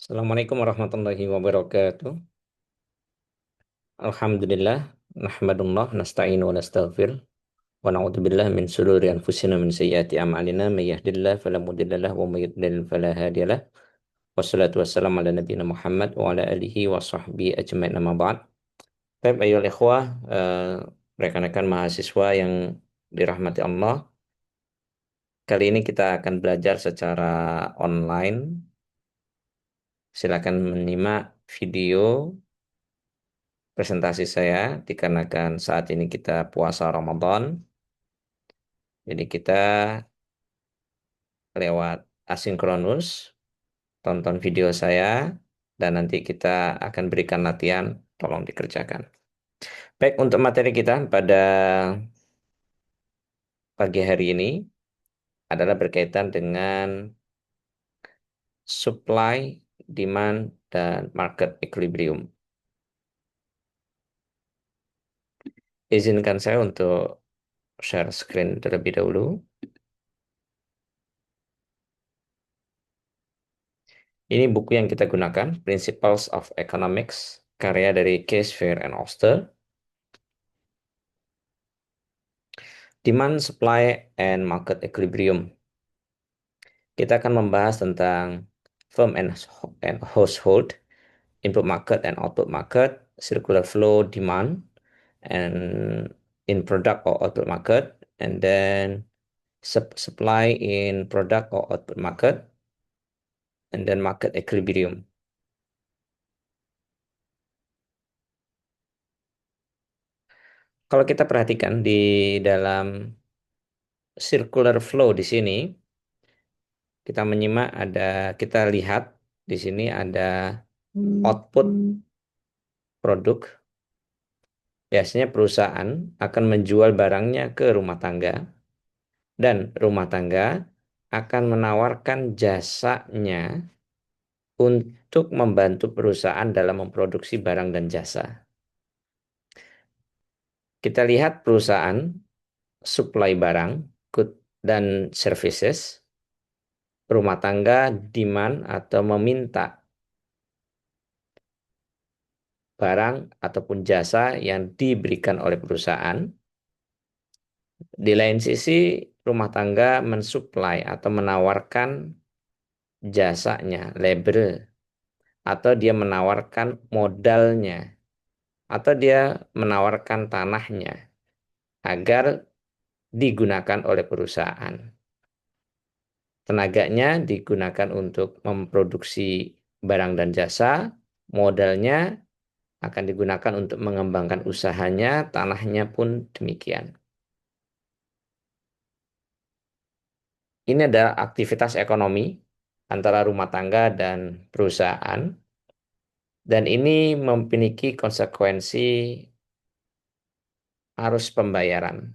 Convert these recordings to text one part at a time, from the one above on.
Assalamualaikum warahmatullahi wabarakatuh. Alhamdulillah, nahmadullah, nasta'inu wa nastaghfir, wa na'udzubillah min sururi anfusina min sayyiati a'malina, may yahdihillahu fala mudhillalah wa may yudlil fala hadiyalah. Wassalatu wassalamu ala nabiyyina Muhammad wa ala alihi wa sahbihi ajmain amma ba'd. Baik, ayolah ikhwah, rekan-rekan mahasiswa yang dirahmati Allah. Kali ini kita akan belajar secara online. Silakan menyimak video presentasi saya dikarenakan saat ini kita puasa Ramadan. Jadi kita lewat asinkronus tonton video saya dan nanti kita akan berikan latihan, tolong dikerjakan. Baik, untuk materi kita pada pagi hari ini adalah berkaitan dengan supply, demand, dan market equilibrium. Izinkan saya untuk share screen terlebih dahulu. Ini buku yang kita gunakan, Principles of Economics, karya dari Case, Fair, and Oster. Demand, Supply, and Market Equilibrium. Kita akan membahas tentang firm and household, input market and output market, circular flow demand, and in product or output market, and then supply in product or output market, and then market equilibrium. Kalau kita perhatikan di dalam circular flow di sini, kita menyimak kita lihat di sini ada output produk. Biasanya perusahaan akan menjual barangnya ke rumah tangga dan rumah tangga akan menawarkan jasanya untuk membantu perusahaan dalam memproduksi barang dan jasa. Kita lihat perusahaan supply barang, good dan services, rumah tangga demand atau meminta barang ataupun jasa yang diberikan oleh perusahaan. Di lain sisi, rumah tangga mensuplai atau menawarkan jasanya, labor, atau dia menawarkan modalnya, atau dia menawarkan tanahnya agar digunakan oleh perusahaan. Tenaganya digunakan untuk memproduksi barang dan jasa, modalnya akan digunakan untuk mengembangkan usahanya, tanahnya pun demikian. Ini adalah aktivitas ekonomi antara rumah tangga dan perusahaan, dan ini memiliki konsekuensi arus pembayaran.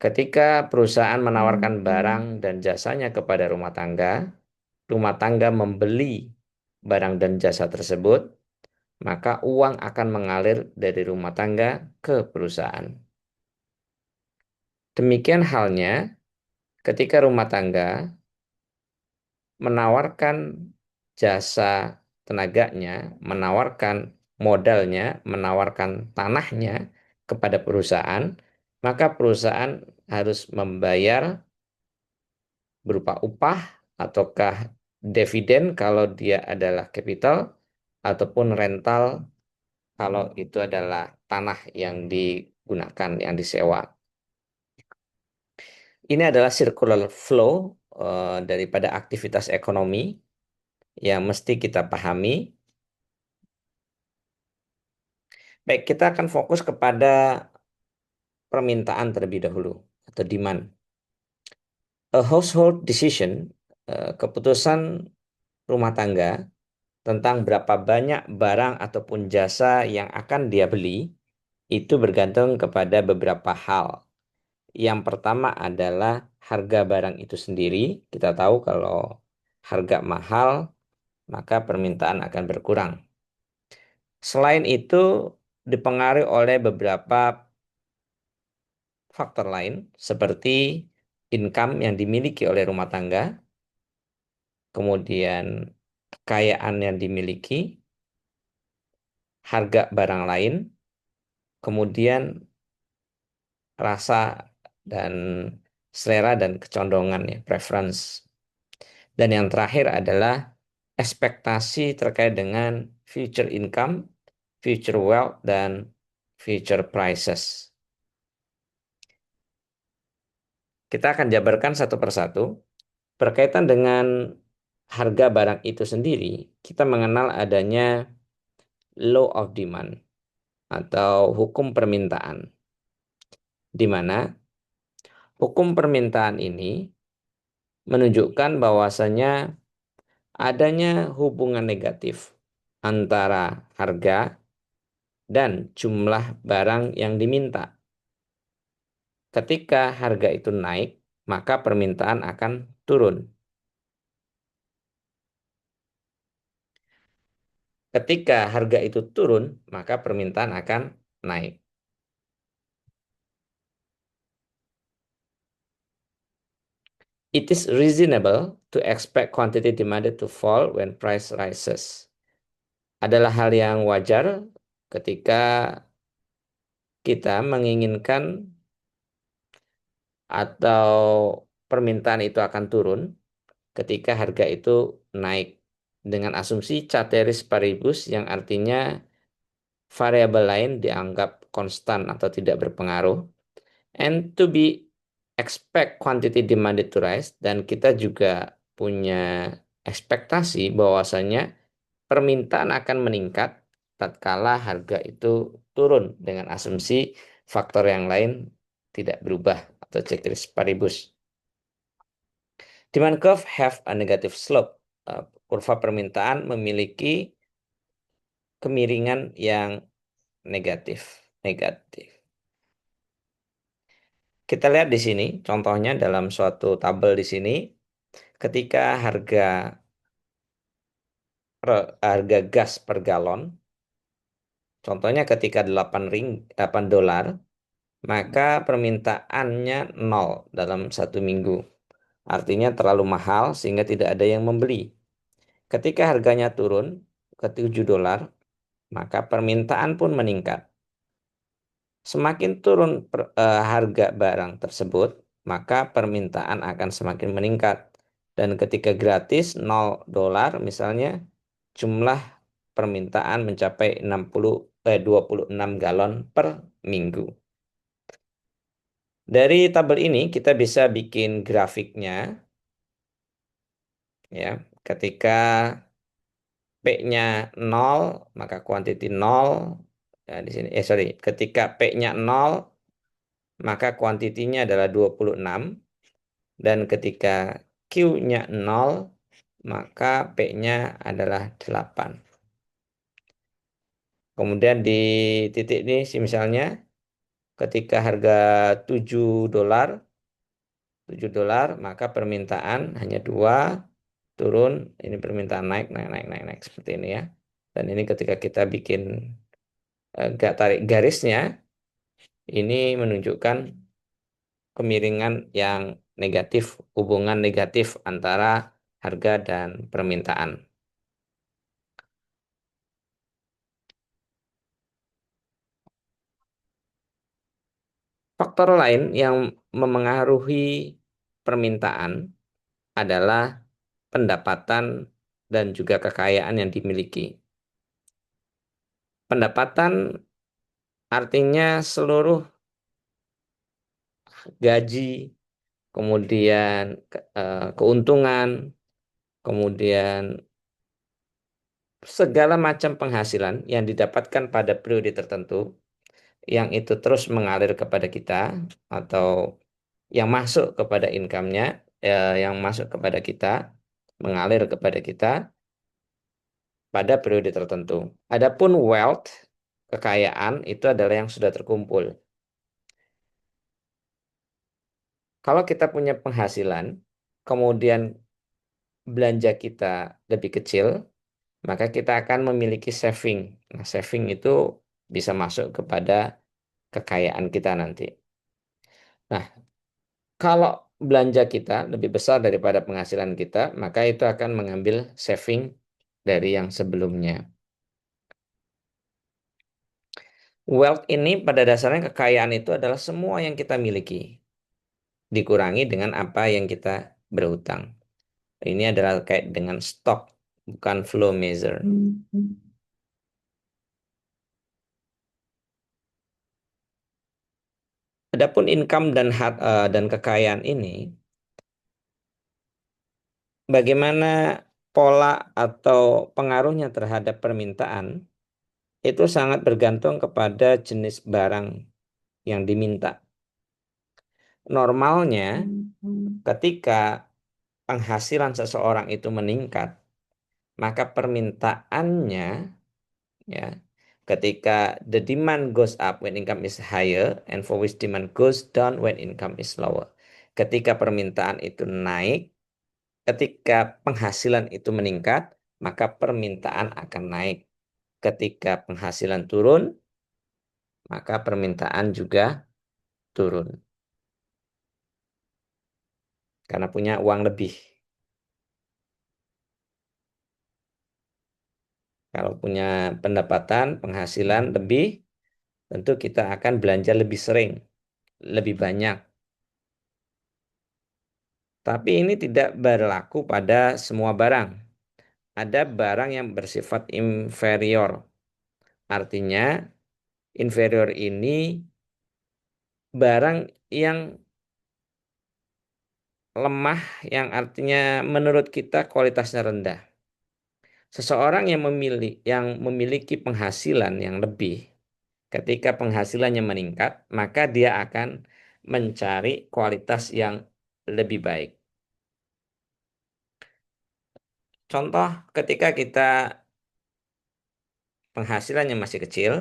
Ketika perusahaan menawarkan barang dan jasanya kepada rumah tangga membeli barang dan jasa tersebut, maka uang akan mengalir dari rumah tangga ke perusahaan. Demikian halnya ketika rumah tangga menawarkan jasa tenaganya, menawarkan modalnya, menawarkan tanahnya kepada perusahaan, maka perusahaan harus membayar berupa upah ataukah dividen kalau dia adalah capital ataupun rental kalau itu adalah tanah yang digunakan, yang disewa. Ini adalah circular flow daripada aktivitas ekonomi yang mesti kita pahami. Baik, kita akan fokus kepada permintaan terlebih dahulu atau demand. A household decision, keputusan rumah tangga tentang berapa banyak barang ataupun jasa yang akan dia beli itu bergantung kepada beberapa hal. Yang pertama adalah harga barang itu sendiri. Kita tahu kalau harga mahal, maka permintaan akan berkurang. Selain itu, dipengaruhi oleh beberapa faktor lain seperti income yang dimiliki oleh rumah tangga, kemudian kekayaan yang dimiliki, harga barang lain, kemudian rasa dan selera dan kecondongan ya, preference. Dan yang terakhir adalah ekspektasi terkait dengan future income, future wealth, dan future prices. Kita akan jabarkan satu persatu. Berkaitan dengan harga barang itu sendiri, kita mengenal adanya law of demand atau hukum permintaan, di mana hukum permintaan ini menunjukkan bahwasanya adanya hubungan negatif antara harga dan jumlah barang yang diminta. Ketika harga itu naik, maka permintaan akan turun. Ketika harga itu turun, maka permintaan akan naik. It is reasonable to expect quantity demanded to fall when price rises. Adalah hal yang wajar ketika kita menginginkan atau permintaan itu akan turun ketika harga itu naik dengan asumsi ceteris paribus yang artinya variabel lain dianggap konstan atau tidak berpengaruh, and to be expect quantity demanded to rise, dan kita juga punya ekspektasi bahwasanya permintaan akan meningkat tatkala harga itu turun dengan asumsi faktor yang lain tidak berubah atau ceteris paribus. Demand curve have a negative slope. Kurva permintaan memiliki kemiringan yang negatif. Negatif. Kita lihat di sini, contohnya dalam suatu tabel di sini, ketika harga gas per galon, contohnya ketika 8 dolar, maka permintaannya nol dalam satu minggu. Artinya terlalu mahal sehingga tidak ada yang membeli. Ketika harganya turun ke 7 dolar, maka permintaan pun meningkat. Semakin turun harga barang tersebut, maka permintaan akan semakin meningkat. Dan ketika gratis 0 dolar misalnya, jumlah permintaan mencapai 26 galon per minggu. Dari tabel ini kita bisa bikin grafiknya ya. Ketika P-nya 0, maka kuantiti 0. Ya, di sini sorry, ketika P-nya 0, maka kuantitinya adalah 26, dan ketika Q-nya 0, maka P-nya adalah 8. Kemudian di titik ini misalnya ketika harga 7 dolar, 7 dolar, maka permintaan hanya 2, turun, ini permintaan naik, naik, naik, naik, naik seperti ini ya. Dan ini ketika kita bikin tarik garisnya, ini menunjukkan kemiringan yang negatif, hubungan negatif antara harga dan permintaan. Faktor lain yang memengaruhi permintaan adalah pendapatan dan juga kekayaan yang dimiliki. Pendapatan artinya seluruh gaji, kemudian keuntungan, kemudian segala macam penghasilan yang didapatkan pada periode tertentu, yang itu terus mengalir kepada kita atau yang masuk kepada income-nya, yang masuk kepada kita, mengalir kepada kita pada periode tertentu. Adapun wealth, kekayaan itu adalah yang sudah terkumpul. Kalau kita punya penghasilan, kemudian belanja kita lebih kecil, maka kita akan memiliki saving. Nah, saving itu bisa masuk kepada kekayaan kita nanti. Nah, kalau belanja kita lebih besar daripada penghasilan kita, maka itu akan mengambil saving dari yang sebelumnya. Wealth ini pada dasarnya kekayaan itu adalah semua yang kita miliki, dikurangi dengan apa yang kita berhutang. Ini adalah kayak dengan stok, bukan flow measure. Adapun income dan kekayaan ini, bagaimana pola atau pengaruhnya terhadap permintaan itu sangat bergantung kepada jenis barang yang diminta. Normalnya, ketika penghasilan seseorang itu meningkat, maka permintaannya, ya, ketika the demand goes up when income is higher and for which demand goes down when income is lower. Ketika permintaan itu naik, ketika penghasilan itu meningkat, maka permintaan akan naik. Ketika penghasilan turun, maka permintaan juga turun karena punya uang lebih. Kalau punya pendapatan, penghasilan lebih, tentu kita akan belanja lebih sering, lebih banyak. Tapi ini tidak berlaku pada semua barang. Ada barang yang bersifat inferior. Artinya, inferior ini barang yang lemah, yang artinya menurut kita kualitasnya rendah. Seseorang yang memiliki penghasilan yang lebih, ketika penghasilannya meningkat, maka dia akan mencari kualitas yang lebih baik. Contoh, ketika kita penghasilannya masih kecil,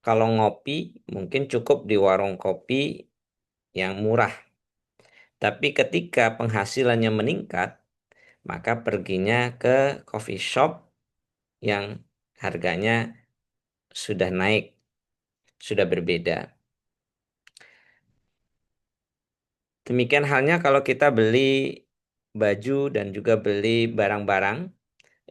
kalau ngopi mungkin cukup di warung kopi yang murah. Tapi ketika penghasilannya meningkat, maka perginya ke coffee shop yang harganya sudah naik, sudah berbeda. Demikian halnya kalau kita beli baju dan juga beli barang-barang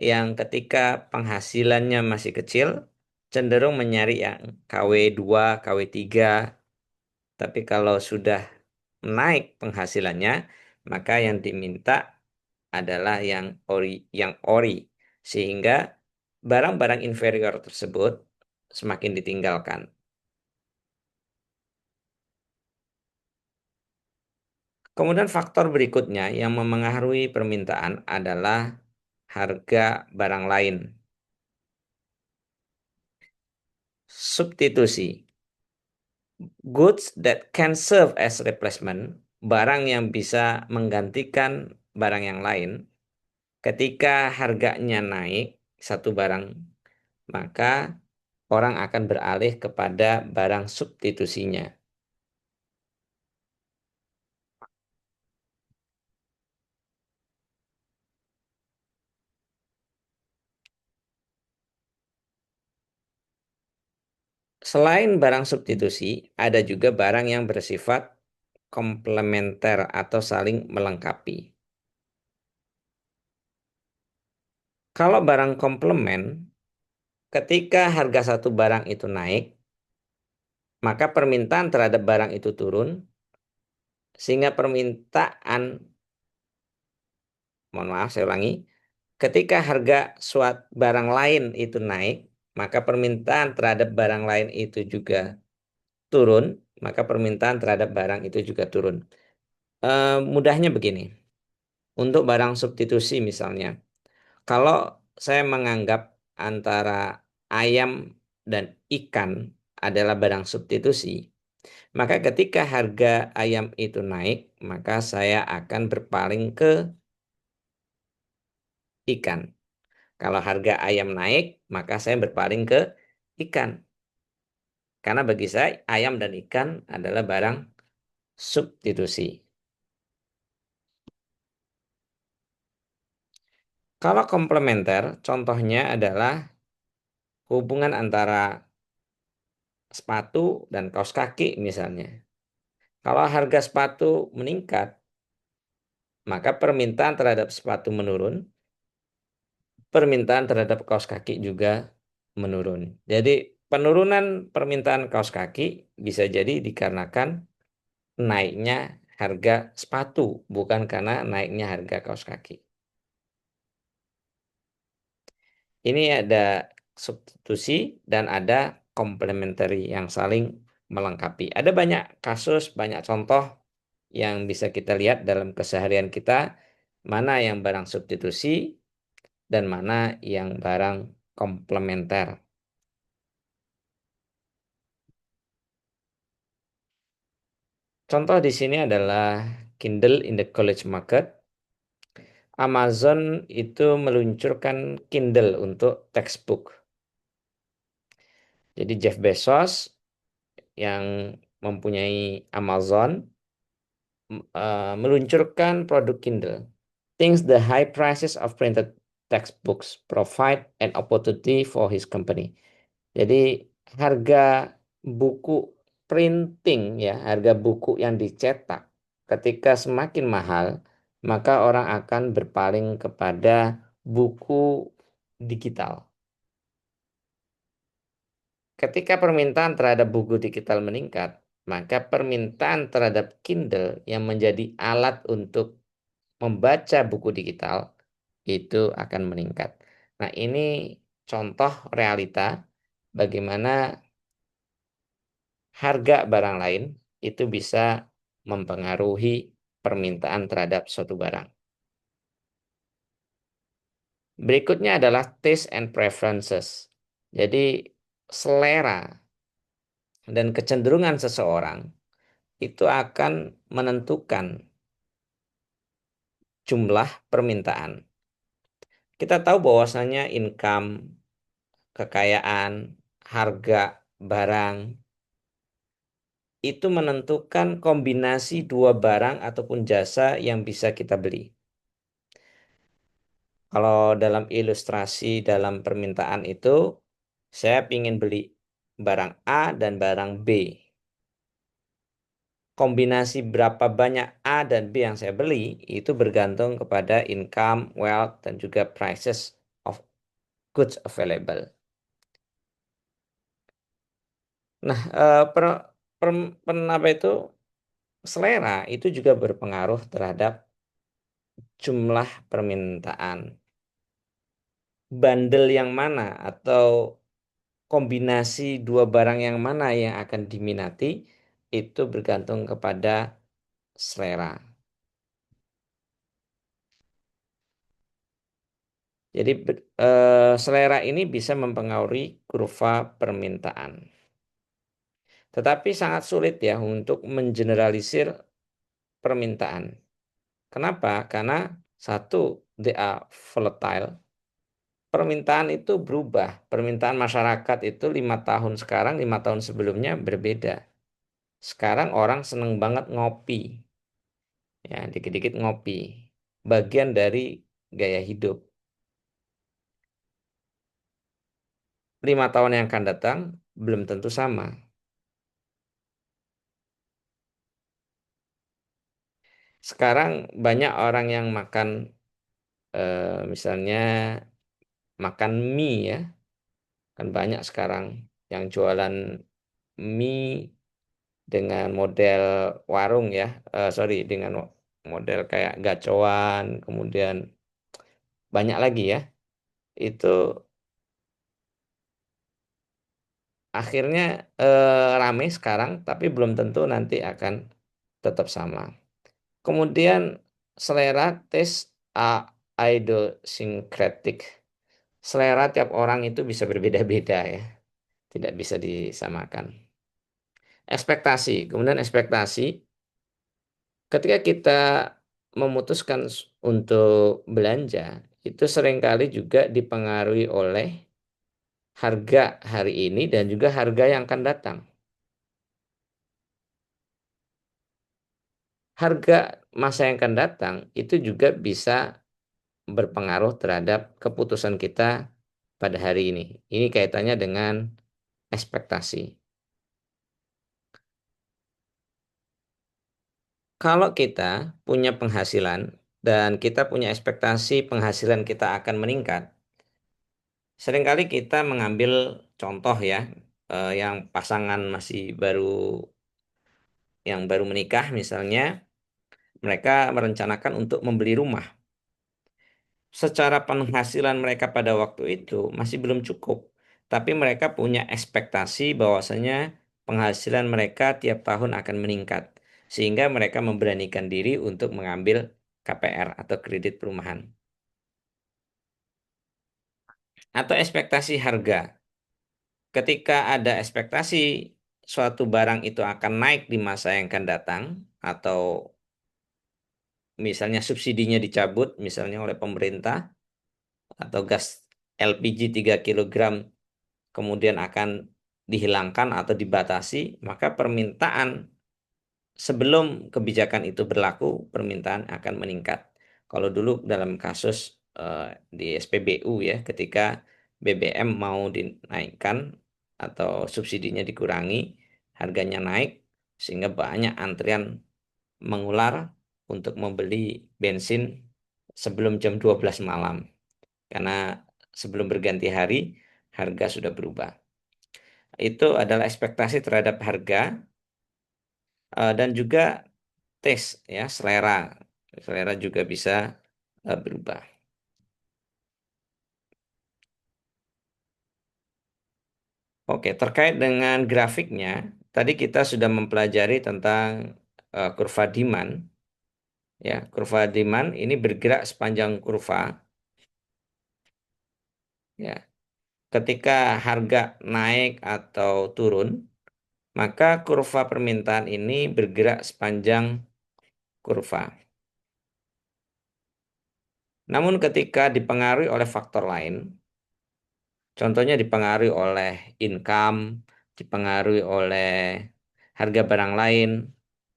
yang ketika penghasilannya masih kecil, cenderung mencari yang KW2, KW3. Tapi kalau sudah naik penghasilannya, maka yang diminta adalah yang ori. Sehingga barang-barang inferior tersebut semakin ditinggalkan. Kemudian faktor berikutnya yang memengaruhi permintaan adalah harga barang lain. Substitusi. Goods that can serve as replacement, barang yang bisa menggantikan barang yang lain. Ketika harganya naik satu barang, maka orang akan beralih kepada barang substitusinya. Selain barang substitusi, ada juga barang yang bersifat komplementer atau saling melengkapi. Kalau barang komplement, ketika harga satu barang itu naik, maka permintaan terhadap barang itu turun, sehingga permintaan, mohon maaf saya ulangi, ketika harga suatu barang lain itu naik, maka permintaan terhadap barang lain itu juga turun, maka permintaan terhadap barang itu juga turun. Mudahnya begini, untuk barang substitusi misalnya, kalau saya menganggap antara ayam dan ikan adalah barang substitusi, maka ketika harga ayam itu naik, maka saya akan berpaling ke ikan. Kalau harga ayam naik, maka saya berpaling ke ikan. Karena bagi saya ayam dan ikan adalah barang substitusi. Kalau komplementer, contohnya adalah hubungan antara sepatu dan kaos kaki misalnya. Kalau harga sepatu meningkat, maka permintaan terhadap sepatu menurun, permintaan terhadap kaos kaki juga menurun. Jadi penurunan permintaan kaos kaki bisa jadi dikarenakan naiknya harga sepatu, bukan karena naiknya harga kaos kaki. Ini ada substitusi dan ada complementary yang saling melengkapi. Ada banyak kasus, banyak contoh yang bisa kita lihat dalam keseharian kita, mana yang barang substitusi dan mana yang barang komplementer. Contoh di sini adalah Kindle in the college market. Amazon itu meluncurkan Kindle untuk textbook. Jadi Jeff Bezos yang mempunyai Amazon meluncurkan produk Kindle. Thinks the high prices of printed textbooks provide an opportunity for his company. Jadi harga buku printing ya, harga buku yang dicetak ketika semakin mahal, maka orang akan berpaling kepada buku digital. Ketika permintaan terhadap buku digital meningkat, maka permintaan terhadap Kindle yang menjadi alat untuk membaca buku digital itu akan meningkat. Nah, ini contoh realita bagaimana harga barang lain itu bisa mempengaruhi permintaan terhadap suatu barang. Berikutnya adalah taste and preferences. Jadi selera dan kecenderungan seseorang itu akan menentukan jumlah permintaan. Kita tahu bahwasanya income, kekayaan, harga barang itu menentukan kombinasi dua barang ataupun jasa yang bisa kita beli. Kalau dalam ilustrasi dalam permintaan itu, saya ingin beli barang A dan barang B. Kombinasi berapa banyak A dan B yang saya beli itu bergantung kepada income, wealth, dan juga prices of goods available. Nah, per, apa itu selera itu juga berpengaruh terhadap jumlah permintaan. Bundle yang mana atau kombinasi dua barang yang mana yang akan diminati itu bergantung kepada selera. Jadi selera ini bisa mempengaruhi kurva permintaan. Tetapi sangat sulit ya untuk mengeneralisir permintaan. Kenapa? Karena satu, they are volatile. Permintaan itu berubah. Permintaan masyarakat itu 5 tahun sekarang, 5 tahun sebelumnya berbeda. Sekarang orang seneng banget ngopi. Ya, dikit-dikit ngopi. Bagian dari gaya hidup. 5 tahun yang akan datang belum tentu sama. Sekarang banyak orang yang makan misalnya makan mie ya. Kan banyak sekarang yang jualan mie dengan model warung ya. Sorry, dengan model kayak gacoan, kemudian banyak lagi ya. Itu akhirnya rame sekarang, tapi belum tentu nanti akan tetap sama. Kemudian selera taste idiosyncratic. Selera tiap orang itu bisa berbeda-beda ya, tidak bisa disamakan. Ekspektasi, kemudian ekspektasi ketika kita memutuskan untuk belanja itu seringkali juga dipengaruhi oleh harga hari ini dan juga harga yang akan datang. Harga masa yang akan datang itu juga bisa berpengaruh terhadap keputusan kita pada hari ini. Ini kaitannya dengan ekspektasi. Kalau kita punya penghasilan dan kita punya ekspektasi penghasilan kita akan meningkat, seringkali kita mengambil contoh ya, yang pasangan masih baru, yang baru menikah misalnya, mereka merencanakan untuk membeli rumah. Secara penghasilan mereka pada waktu itu masih belum cukup, tapi mereka punya ekspektasi bahwasanya penghasilan mereka tiap tahun akan meningkat, sehingga mereka memberanikan diri untuk mengambil KPR atau kredit perumahan. Atau ekspektasi harga. Ketika ada ekspektasi suatu barang itu akan naik di masa yang akan datang, atau misalnya subsidinya dicabut misalnya oleh pemerintah, atau gas LPG 3 kilogram kemudian akan dihilangkan atau dibatasi, maka permintaan sebelum kebijakan itu berlaku, permintaan akan meningkat. Kalau dulu dalam kasus di SPBU ya, ketika BBM mau dinaikkan atau subsidinya dikurangi, harganya naik, sehingga banyak antrian mengular untuk membeli bensin sebelum jam 12 malam. Karena sebelum berganti hari, harga sudah berubah. Itu adalah ekspektasi terhadap harga, dan juga taste ya, selera. Selera juga bisa berubah. Oke, terkait dengan grafiknya, tadi kita sudah mempelajari tentang kurva demand ya. Kurva demand ini bergerak sepanjang kurva ya. Ketika harga naik atau turun, maka kurva permintaan ini bergerak sepanjang kurva. Namun ketika dipengaruhi oleh faktor lain, contohnya dipengaruhi oleh income, dipengaruhi oleh harga barang lain,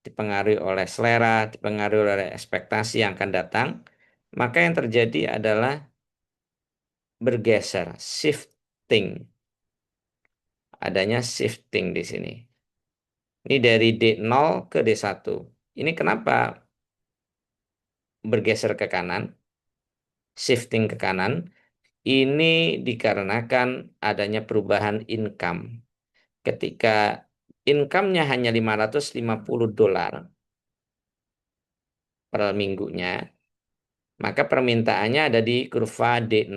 dipengaruhi oleh selera, dipengaruhi oleh ekspektasi yang akan datang, maka yang terjadi adalah bergeser, shifting. Adanya shifting di sini. Ini dari D0 ke D1. Ini kenapa bergeser ke kanan, shifting ke kanan? Ini dikarenakan adanya perubahan income. Ketika income-nya hanya $550 per minggunya, maka permintaannya ada di kurva D0.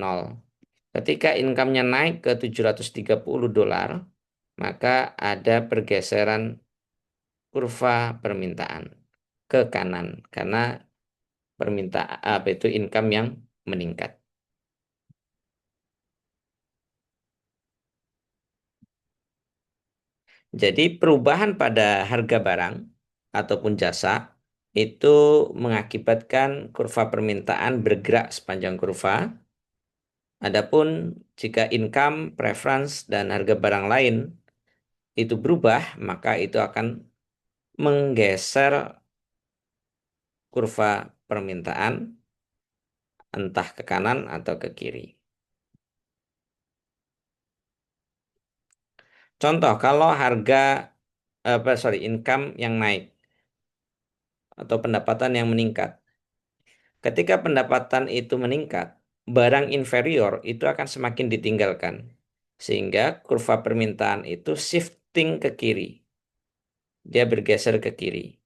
Ketika income-nya naik ke $730, maka ada pergeseran kurva permintaan ke kanan karena permintaan apa itu income yang meningkat. Jadi perubahan pada harga barang ataupun jasa itu mengakibatkan kurva permintaan bergerak sepanjang kurva. Adapun jika income, preference, dan harga barang lain itu berubah, maka itu akan menggeser kurva permintaan entah ke kanan atau ke kiri. Contoh, kalau harga income yang naik atau pendapatan yang meningkat. Ketika pendapatan itu meningkat, barang inferior itu akan semakin ditinggalkan. Sehingga kurva permintaan itu shifting ke kiri. Dia bergeser ke kiri.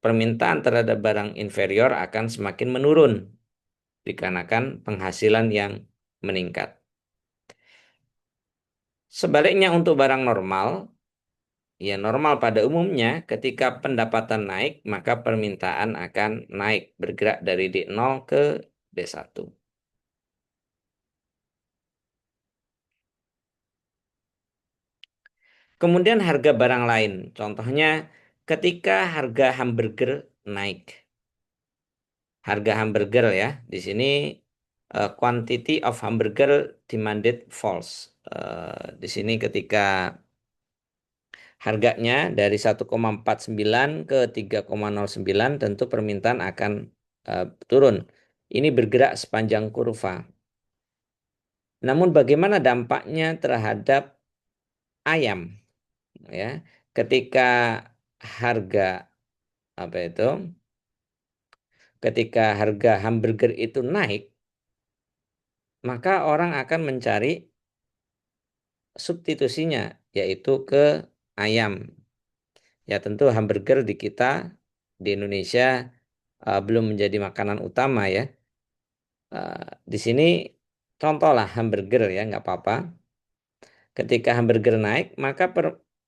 Permintaan terhadap barang inferior akan semakin menurun dikarenakan penghasilan yang meningkat. Sebaliknya untuk barang normal, ya normal pada umumnya ketika pendapatan naik, maka permintaan akan naik bergerak dari D0 ke D1. Kemudian harga barang lain, contohnya ketika harga hamburger naik. Harga hamburger ya, di sini quantity of hamburger demanded falls. Di sini ketika harganya dari 1,49 ke 3,09 tentu permintaan akan turun. Ini bergerak sepanjang kurva. Namun bagaimana dampaknya terhadap ayam ya? Ketika harga apa itu? Ketika harga hamburger itu naik, maka orang akan mencari substitusinya, yaitu ke ayam. Ya tentu hamburger di kita di Indonesia belum menjadi makanan utama ya. Di sini contohlah hamburger ya nggak apa-apa. Ketika hamburger naik, maka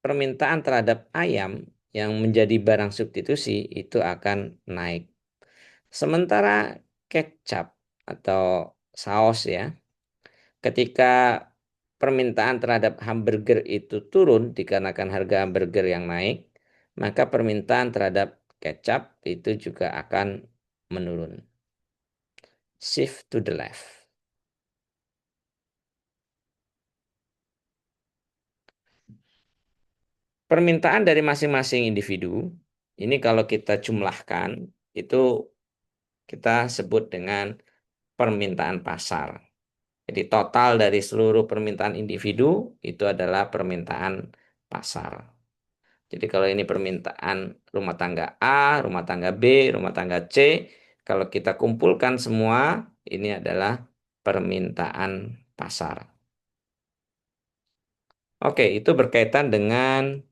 permintaan terhadap ayam yang menjadi barang substitusi itu akan naik. Sementara kecap atau saus ya, ketika permintaan terhadap hamburger itu turun dikarenakan harga hamburger yang naik, maka permintaan terhadap kecap itu juga akan menurun. Shift to the left. Permintaan dari masing-masing individu, ini kalau kita jumlahkan, itu kita sebut dengan permintaan pasar. Jadi total dari seluruh permintaan individu itu adalah permintaan pasar. Jadi kalau ini permintaan rumah tangga A, rumah tangga B, rumah tangga C, kalau kita kumpulkan semua, ini adalah permintaan pasar. Oke, itu berkaitan dengan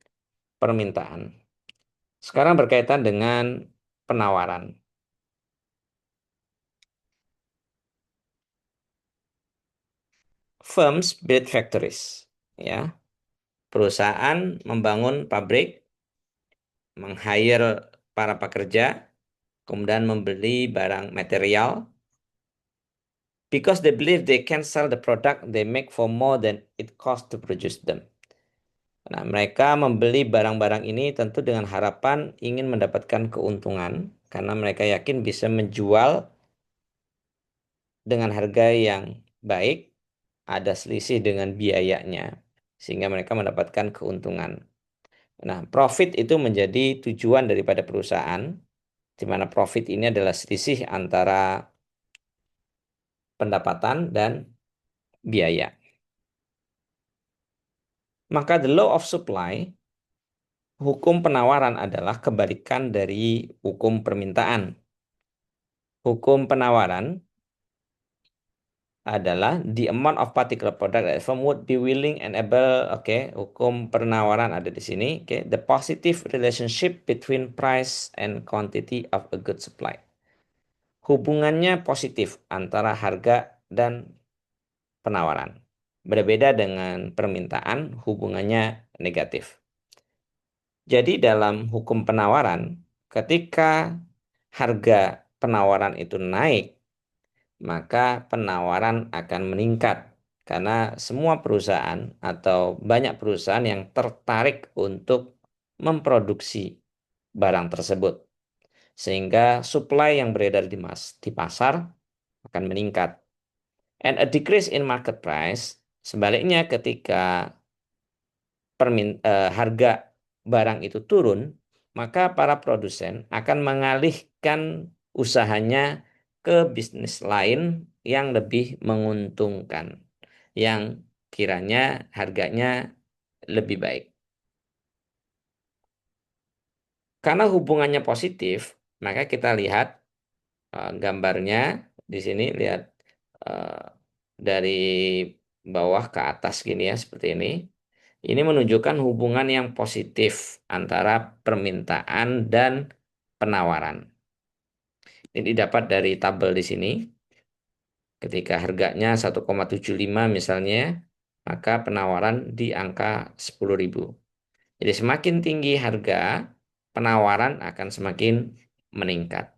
permintaan. Sekarang berkaitan dengan penawaran. Firms build factories, ya. Perusahaan membangun pabrik, meng-hire para pekerja, kemudian membeli barang material, because they believe they can sell the product they make for more than it costs to produce them. Nah, mereka membeli barang-barang ini tentu dengan harapan ingin mendapatkan keuntungan karena mereka yakin bisa menjual dengan harga yang baik, ada selisih dengan biayanya sehingga mereka mendapatkan keuntungan. Nah, profit itu menjadi tujuan daripada perusahaan, di mana profit ini adalah selisih antara pendapatan dan biaya. Maka the law of supply, hukum penawaran adalah kebalikan dari hukum permintaan. Hukum penawaran adalah the amount of particular product that firm would be willing and able. Oke, hukum penawaran ada di sini. Oke, the positive relationship between price and quantity of a good supply. Hubungannya positif antara harga dan penawaran. Berbeda dengan permintaan, hubungannya negatif. Jadi dalam hukum penawaran, ketika harga penawaran itu naik, maka penawaran akan meningkat. Karena semua perusahaan atau banyak perusahaan yang tertarik untuk memproduksi barang tersebut. Sehingga supply yang beredar di pasar akan meningkat. And a decrease in market price, sebaliknya ketika harga barang itu turun, maka para produsen akan mengalihkan usahanya ke bisnis lain yang lebih menguntungkan, yang kiranya harganya lebih baik. Karena hubungannya positif, maka kita lihat gambarnya di sini, lihat eh, dari bawah ke atas gini ya, seperti ini. Ini menunjukkan hubungan yang positif antara permintaan dan penawaran. Ini didapat dari tabel di sini. Ketika harganya 1,75 misalnya, maka penawaran di angka 10.000. Jadi semakin tinggi harga, penawaran akan semakin meningkat.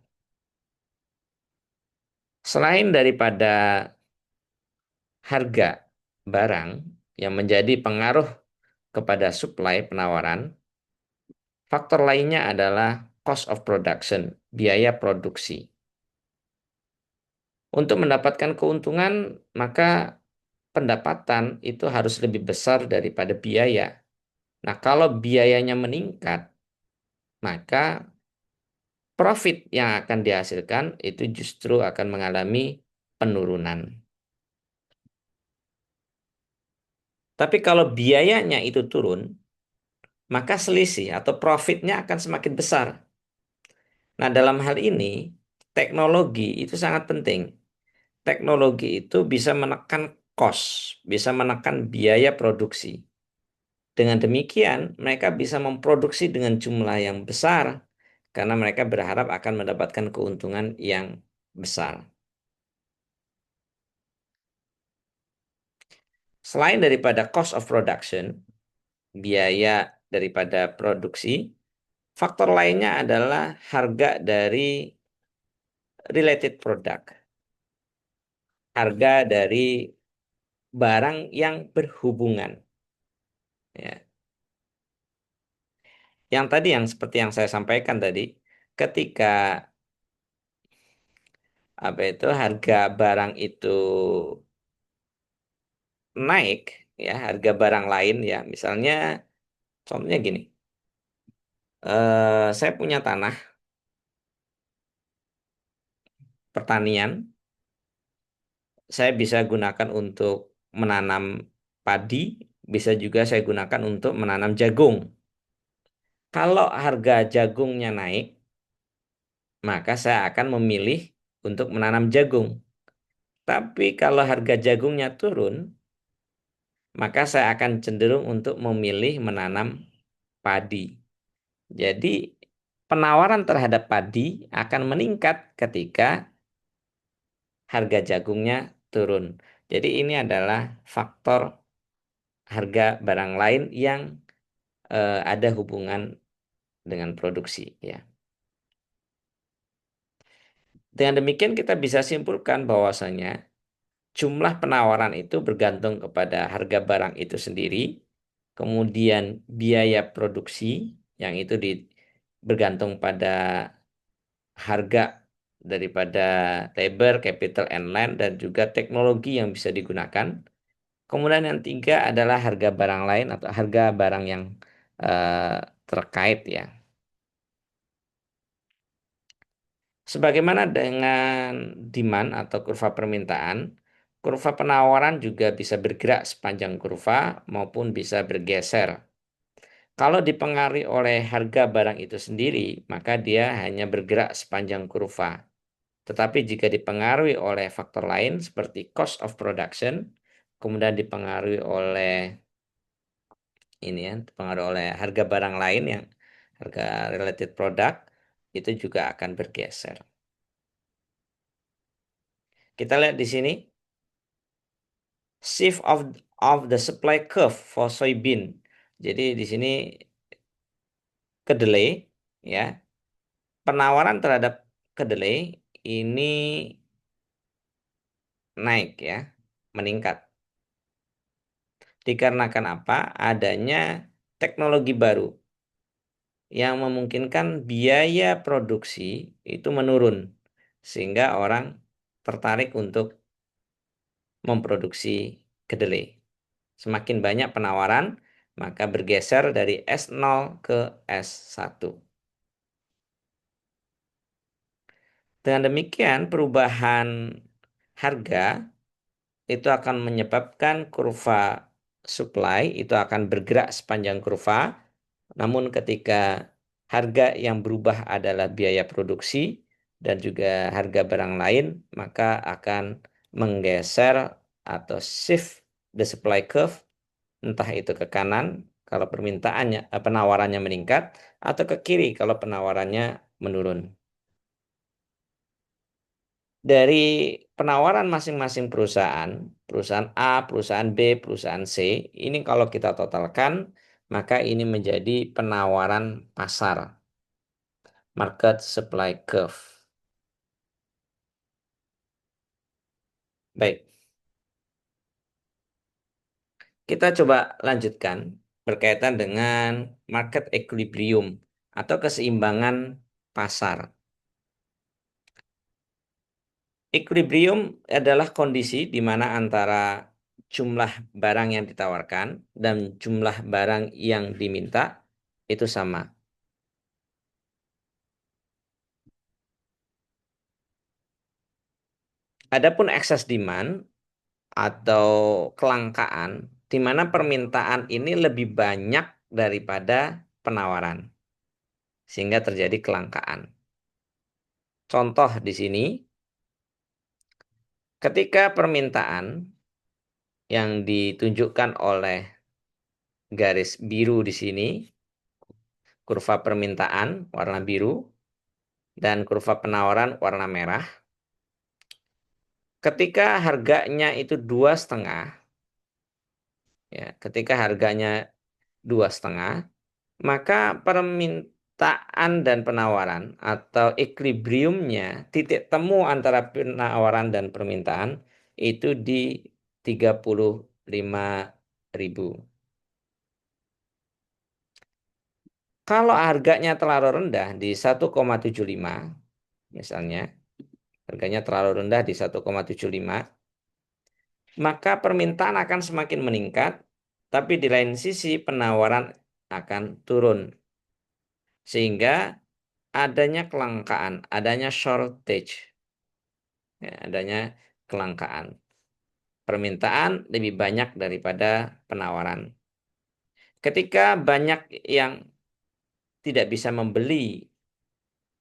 Selain daripada harga barang yang menjadi pengaruh kepada supply penawaran, faktor lainnya adalah cost of production, biaya produksi. Untuk mendapatkan keuntungan, maka pendapatan itu harus lebih besar daripada biaya. Nah, kalau biayanya meningkat, maka profit yang akan dihasilkan itu justru akan mengalami penurunan. Tapi kalau biayanya itu turun, maka selisih atau profitnya akan semakin besar. Nah, dalam hal ini, teknologi itu sangat penting. Teknologi itu bisa menekan cost, bisa menekan biaya produksi. Dengan demikian, mereka bisa memproduksi dengan jumlah yang besar karena mereka berharap akan mendapatkan keuntungan yang besar. Selain daripada cost of production, biaya daripada produksi, faktor lainnya adalah harga dari related product, harga dari barang yang berhubungan. Ya. Yang tadi yang seperti yang saya sampaikan tadi, ketika apa itu harga barang itu naik, ya harga barang lain ya, misalnya contohnya gini, saya punya tanah pertanian, saya bisa gunakan untuk menanam padi, bisa juga saya gunakan untuk menanam jagung. Kalau harga jagungnya naik, maka saya akan memilih untuk menanam jagung. Tapi kalau harga jagungnya turun, maka saya akan cenderung untuk memilih menanam padi. Jadi, penawaran terhadap padi akan meningkat ketika harga jagungnya turun. Jadi, ini adalah faktor harga barang lain yang ada hubungan dengan produksi, ya. Dengan demikian kita bisa simpulkan bahwasanya jumlah penawaran itu bergantung kepada harga barang itu sendiri, kemudian biaya produksi yang itu bergantung pada harga daripada labor, capital and land dan juga teknologi yang bisa digunakan. Kemudian yang tiga adalah harga barang lain atau harga barang yang eh, terkait, ya. Sebagaimana dengan demand atau kurva permintaan, kurva penawaran juga bisa bergerak sepanjang kurva maupun bisa bergeser. Kalau dipengaruhi oleh harga barang itu sendiri, maka dia hanya bergerak sepanjang kurva. Tetapi jika dipengaruhi oleh faktor lain seperti cost of production, kemudian dipengaruhi oleh ini ya, dipengaruhi oleh harga barang lain yang harga related product, itu juga akan bergeser. Kita lihat di sini shift of the supply curve for soybean. Jadi di sini kedelai, ya, penawaran terhadap kedelai ini naik, ya, meningkat. Dikarenakan apa? Adanya teknologi baru yang memungkinkan biaya produksi itu menurun sehingga orang tertarik untuk memproduksi kedelai. Semakin banyak penawaran, maka bergeser dari S0 ke S1. Dengan demikian, perubahan harga itu akan menyebabkan kurva supply itu akan bergerak sepanjang kurva. Namun ketika harga yang berubah adalah biaya produksi dan juga harga barang lain, maka akan menggeser atau shift the supply curve, entah itu ke kanan kalau permintaannya penawarannya meningkat atau ke kiri kalau penawarannya menurun. Dari penawaran masing-masing perusahaan, perusahaan A, perusahaan B, perusahaan C, ini kalau kita totalkan, maka ini menjadi penawaran pasar, market supply curve. Baik, kita coba lanjutkan berkaitan dengan market equilibrium atau keseimbangan pasar. Equilibrium adalah kondisi di mana antara jumlah barang yang ditawarkan dan jumlah barang yang diminta itu sama. Adapun excess demand atau kelangkaan, di mana permintaan ini lebih banyak daripada penawaran, sehingga terjadi kelangkaan. Contoh di sini, ketika permintaan yang ditunjukkan oleh garis biru di sini, kurva permintaan warna biru, dan kurva penawaran warna merah. Ketika harganya itu 2,5, ya, ketika harganya 2,5, maka permintaan dan penawaran atau equilibriumnya, titik temu antara penawaran dan permintaan itu di 35.000. Kalau harganya terlalu rendah di 1,75, misalnya harganya terlalu rendah di 1,75, maka permintaan akan semakin meningkat, tapi di lain sisi penawaran akan turun. Sehingga adanya kelangkaan, adanya shortage, ya, adanya kelangkaan. Permintaan lebih banyak daripada penawaran. Ketika banyak yang tidak bisa membeli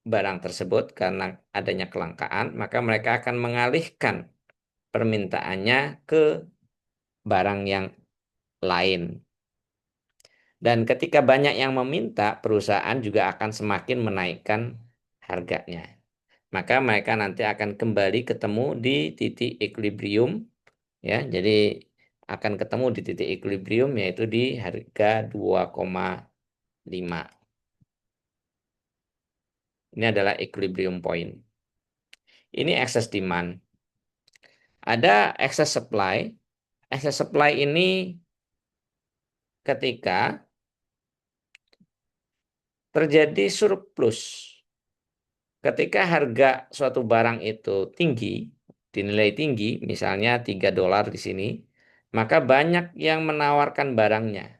barang tersebut karena adanya kelangkaan, maka mereka akan mengalihkan permintaannya ke barang yang lain. Dan ketika banyak yang meminta, perusahaan juga akan semakin menaikkan harganya. Maka mereka nanti akan kembali ketemu di titik equilibrium, ya. Jadi akan ketemu di titik equilibrium yaitu di harga 2,5. Ini adalah equilibrium point. Ini excess demand. Ada excess supply. Excess supply ini ketika terjadi surplus. Ketika harga suatu barang itu tinggi, dinilai tinggi, misalnya $3 di sini, maka banyak yang menawarkan barangnya.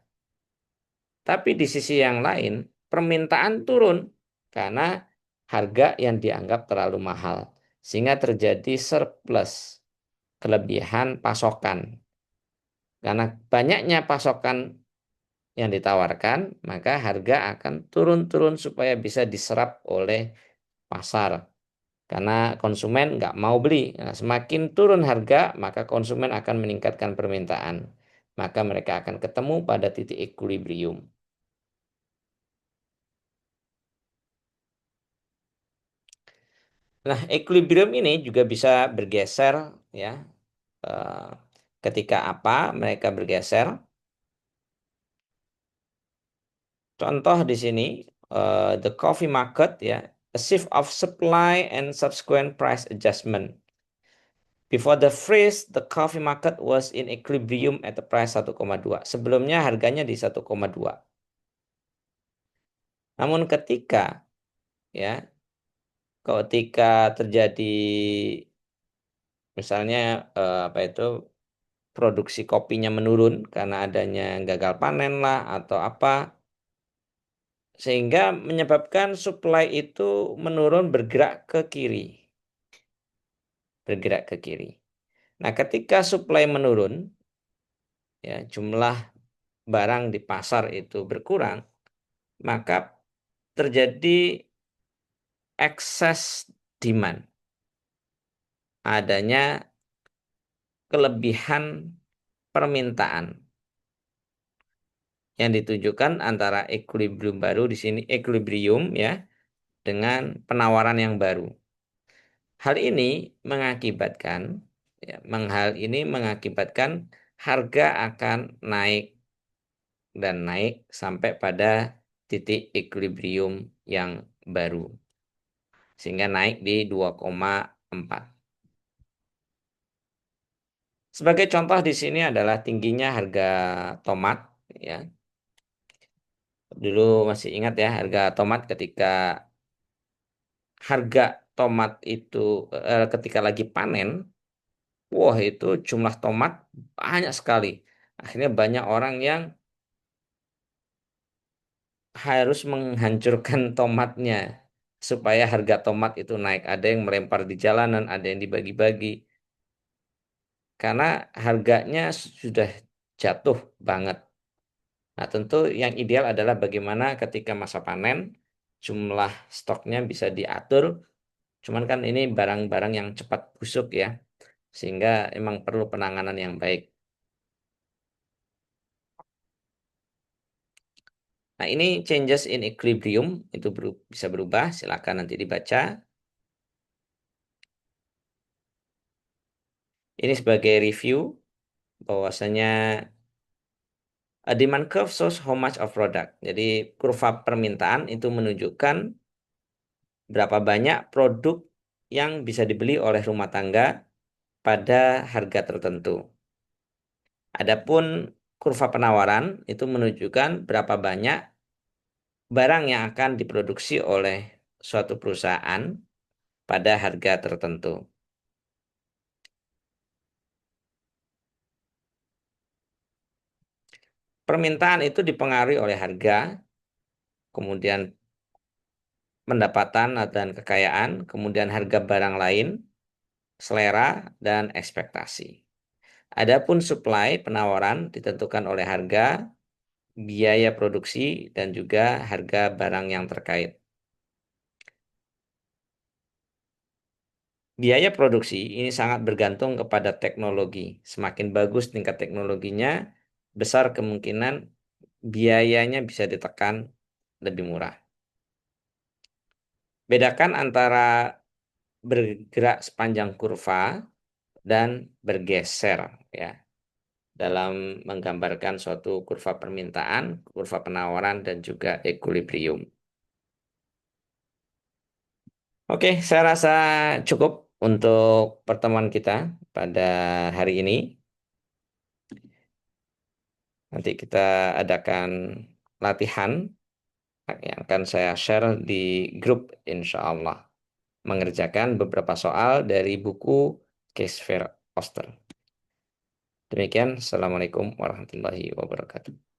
Tapi di sisi yang lain, permintaan turun karena harga yang dianggap terlalu mahal. Sehingga terjadi surplus, kelebihan pasokan. Karena banyaknya pasokan yang ditawarkan, maka harga akan turun-turun supaya bisa diserap oleh pasar. Karena konsumen nggak mau beli. Nah, semakin turun harga, maka konsumen akan meningkatkan permintaan. Maka mereka akan ketemu pada titik equilibrium. Nah, equilibrium ini juga bisa bergeser, ya. Eh, Ketika apa mereka bergeser? Contoh di sini, the coffee market, ya, a shift of supply and subsequent price adjustment. Before the freeze, the coffee market was in equilibrium at the price 1,2. Sebelumnya harganya di 1,2. Namun ya, ketika terjadi misalnya apa itu produksi kopinya menurun karena adanya gagal panen lah atau apa, sehingga menyebabkan supply itu menurun bergerak ke kiri, bergerak ke kiri. Nah, ketika supply menurun, ya, jumlah barang di pasar itu berkurang, maka terjadi excess demand, adanya kelebihan permintaan yang ditujukan antara equilibrium baru di sini, equilibrium, ya, dengan penawaran yang baru. Hal ini mengakibatkan, ya, hal ini mengakibatkan harga akan naik dan naik sampai pada titik equilibrium yang baru, sehingga naik di 2,4. Sebagai contoh di sini adalah tingginya harga tomat, ya. Dulu masih ingat ya harga tomat ketika harga tomat itu ketika lagi panen, wah itu jumlah tomat banyak sekali. Akhirnya banyak orang yang harus menghancurkan tomatnya supaya harga tomat itu naik. Ada yang melempar di jalanan, ada yang dibagi-bagi. Karena harganya sudah jatuh banget. Nah, tentu yang ideal adalah bagaimana ketika masa panen jumlah stoknya bisa diatur Cuman kan ini barang-barang yang cepat busuk ya, sehingga emang perlu penanganan yang baik. Nah, ini changes in equilibrium itu bisa berubah, silakan nanti dibaca. Ini sebagai review bahwasanya a demand curve shows how much of product. Jadi kurva permintaan itu menunjukkan berapa banyak produk yang bisa dibeli oleh rumah tangga pada harga tertentu. Adapun kurva penawaran itu menunjukkan berapa banyak barang yang akan diproduksi oleh suatu perusahaan pada harga tertentu. Permintaan itu dipengaruhi oleh harga, kemudian pendapatan dan kekayaan, kemudian harga barang lain, selera, dan ekspektasi. Adapun supply penawaran ditentukan oleh harga, biaya produksi, dan juga harga barang yang terkait. Biaya produksi ini sangat bergantung kepada teknologi. Semakin bagus tingkat teknologinya, besar kemungkinan biayanya bisa ditekan lebih murah. Bedakan antara bergerak sepanjang kurva dan bergeser ya dalam menggambarkan suatu kurva permintaan, kurva penawaran dan juga equilibrium. Oke, saya rasa cukup untuk pertemuan kita pada hari ini. Nanti kita adakan latihan yang akan saya share di grup insya Allah. Mengerjakan beberapa soal dari buku Case Fair Oster. Demikian, Assalamualaikum warahmatullahi wabarakatuh.